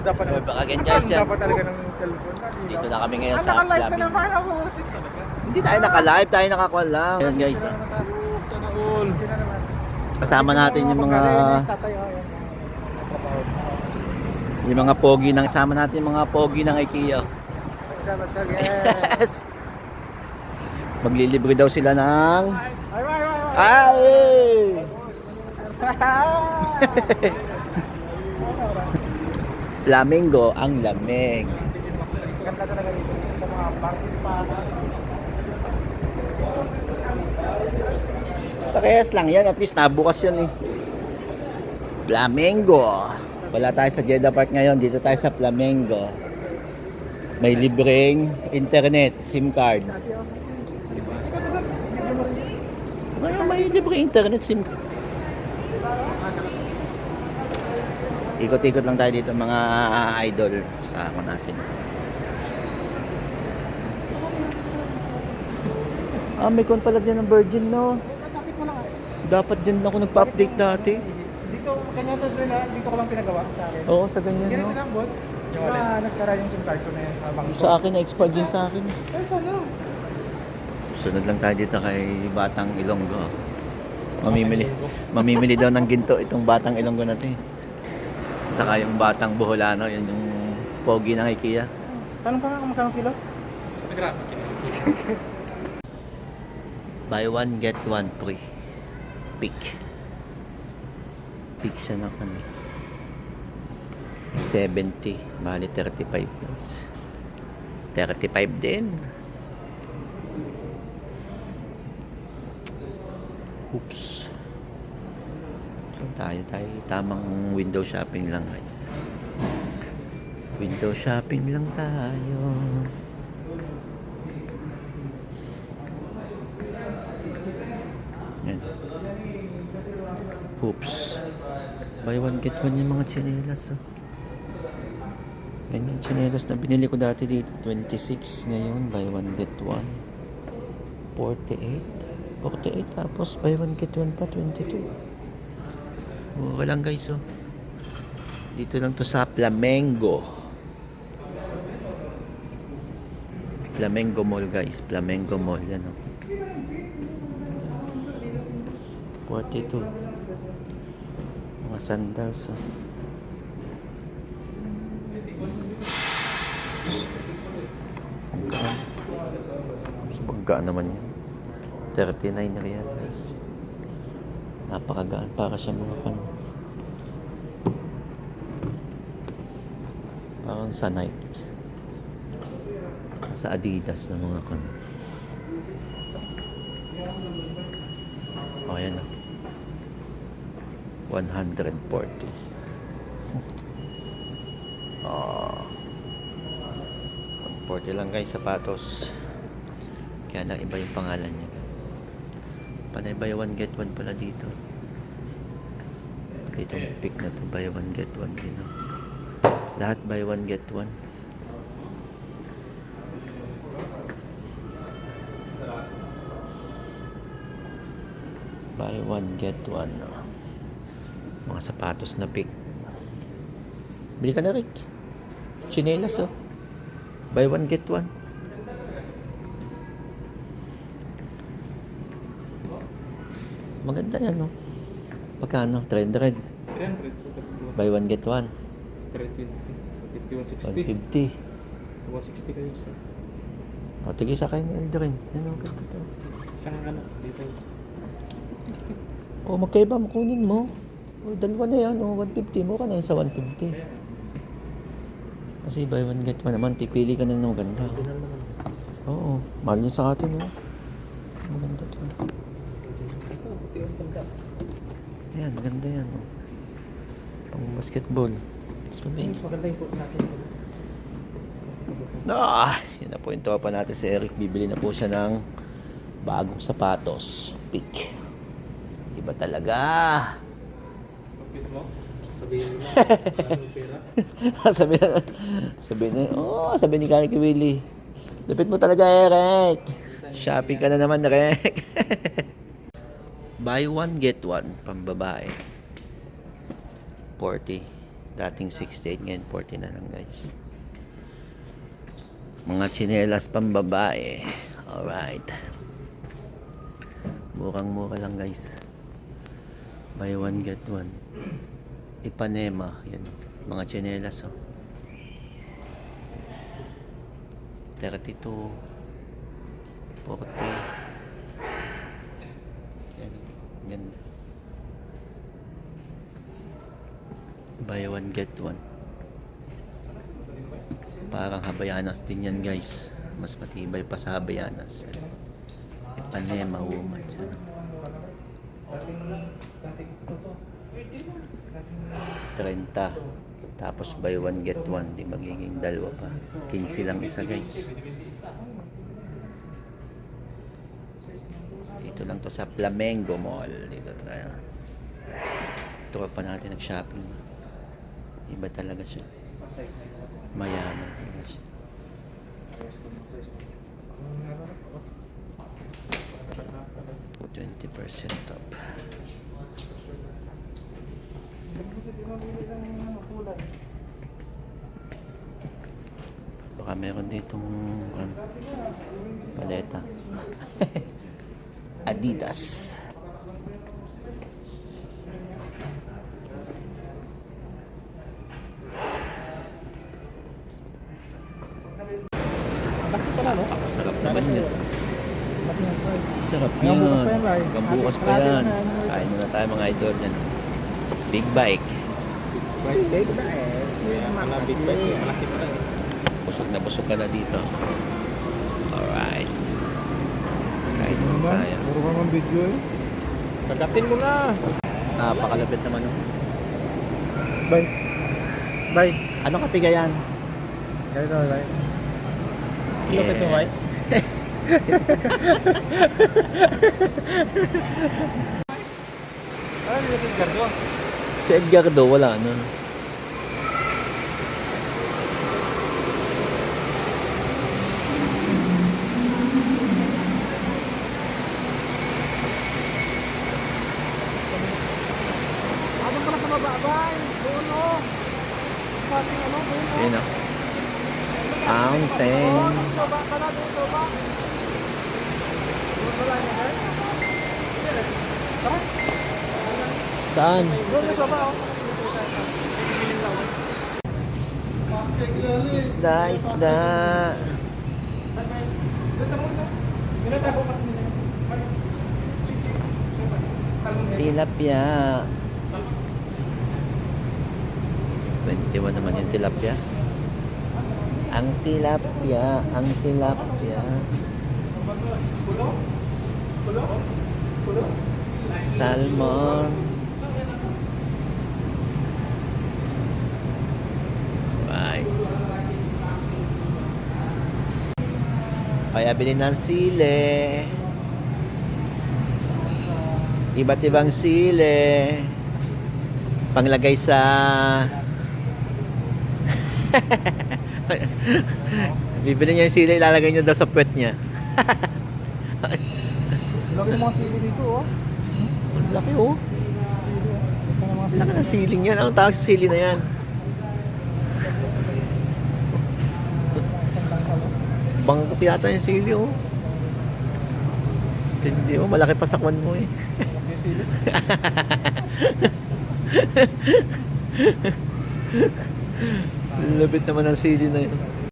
dapat Baka ganyan guys yan. dapat talaga ng cellphone. Dito na kami ngayon sa Naka-live na Flamingo. naman ako. Hindi tayo naka-live, tayo naka-call lang. Ayan guys. Sana all. Kasama natin yung mga pogi ng kasama natin yung mga pogi ng IKEA. Sama sa yes. Maglilibre daw sila ng Ay. Flamingo ang lamig. Ganda talaga dito. Mga parties panas. Pakayas lang yan, at least nabukas yun eh. Flamingo. Wala tayo sa Jeddah Park ngayon, dito tayo sa Flamingo. May libreng internet, SIM card. May libreng internet, SIM card. Ikot-ikot lang tayo dito mga idol sa ako natin. May kon pala dyan ng Virgin, no? Dapat dyan ako nagpa-update dati. Dito, kanya to rin dito ko lang pinagawa sa akin. Oo, sa ganyan, Ganito no? lang, bot. Nagsara yung SIM card ko na yun habang Sa akin, na-expired din sa akin. Ay, sana. Sunod lang tayo dito kay Batang Ilonggo. Mamimili daw ng ginto itong Batang Ilonggo natin. Saka yung Batang Boholano, yun yung pogi ng IKEA. Tanong pa nga kung magkano kilo? Buy one, get one free. Pick. Pick siya ng ano. 70. Bali 35 plus. 35 din. Oops. So tayo tamang window shopping lang guys. Window shopping lang tayo. Yan. Oops. Buy one get one yung mga tsinelas. Oh. Yan yung tsinelas na binili ko dati dito. 26 ngayon. Buy one get one. 48. 48 tapos buy one get one pa 22. Mura lang guys. Oh. Dito lang to sa Flamingo. Flamingo Mall guys. Flamingo Mall. Yan oh. 42. Mga sandals. Oh. Pagkaan naman yan. 39 real guys. Napakagaan para sa mga kan. Parang sa Nike. Sa Adidas na mga kan. Oh, yan. 140. Oh. 140 lang guys, sapatos. Kaya lang iba yung pangalan niya. Panay buy one get one pala dito. Dito yung pick na to, buy one get one din. Lahat buy one get one. Buy one get one. Mga sapatos na pick. Bili ka na Rick. Chinelas oh. Buy one get one. Maganda yan, no? Pagkano? 300. 300. Buy one, get one. 150. 160 kayo sa. O, tigil sa kayo ni Eldrin. Yan, okay. Isang ano, dito. O, magkaiba, makunin mo. O, dalawa na yan. O, 150 mo ka na yun sa 150. Kasi buy one, get one naman. Pipili ka na ng maganda. Oo, mahal niya sa atin, o. Maganda to. Yan, maganda yan. Oh. Pang basketball. Swimming. Maganda yung po sa akin. Yun na po yung tropa natin si Eric. Bibili na po siya ng bagong sapatos. Pick. Iba talaga. Pagpili mo? Sabihin mo. Sabihin ni Kani Willie. Lupit mo talaga, Eric. Shopping ka na naman, Eric. Buy one, get one. Pambabae. 40. Dating 68, ngayon 40 na lang guys. Mga tsinelas pambabae. Alright. Murang-mura lang guys. Buy one get one. Ipanema. Yan. Mga tsinelas oh. 32. 40. Yan. Ganda. Buy one get one. Parang Habayanas din yan guys. Mas matibay pa sa Habayanas. Ipanema woman. Ano? 30. Tapos buy one get one. Di magiging dalawa pa. 15 lang isa guys. Dito lang to sa Flamengo Mall. Dito tayo. Ito pa natin nag-shopping. Iba talaga siya. Mayaman talaga siya. 20% off. Baka meron ditong paleta. Adidas. Bakit pala, no? Sarap naman yun. Sarap Hanggang yun. bukas pa yan, Ray. Hanggang bukas pa Kalahati yan. na, ano, Kain muna tayo mga idol yan. Big bike. Right day ba eh? Big bike, malaki pa lang. Busog na busog ka na dito. Alright. Kain muna tayo. Puro ka ng video eh. Kagatin mo na. Napakalapit naman. Oh. Bye. Bye. Anong kapiga yan? Ganito, bye. Lupit mo, Vice. Ano yung si Gardo? Si Edgardo, wala na. Ano pala sa baba, bye? Doon, oh. Pati ano, doon, oh. Yun o. Fountain. Baba ka na, doon, baba. Doon pala niya, guys. Tara. Saan? Doon yung baba, oh. Isda, isda. Tilapia. 21 naman yung tilapia. Ang tilapia, ang tilapia. Salmon. Right. Kaya bilhin ng sile. Iba't ibang sile. Panglagay sa bibili niya yung sili, ilalagay niya daw sa puwet niya. Laki ng mga sili dito, oh. Ang laki oh. Sili, oh. Ito na mga Ang laki ng siling yan. Anong tawag sa sili na yan? isang tangkal, oh. Bangkok yata yung sili oh. Hindi oh, malaki pa sa kwan mo eh. Laki sili. Lapit naman ang sili na yun.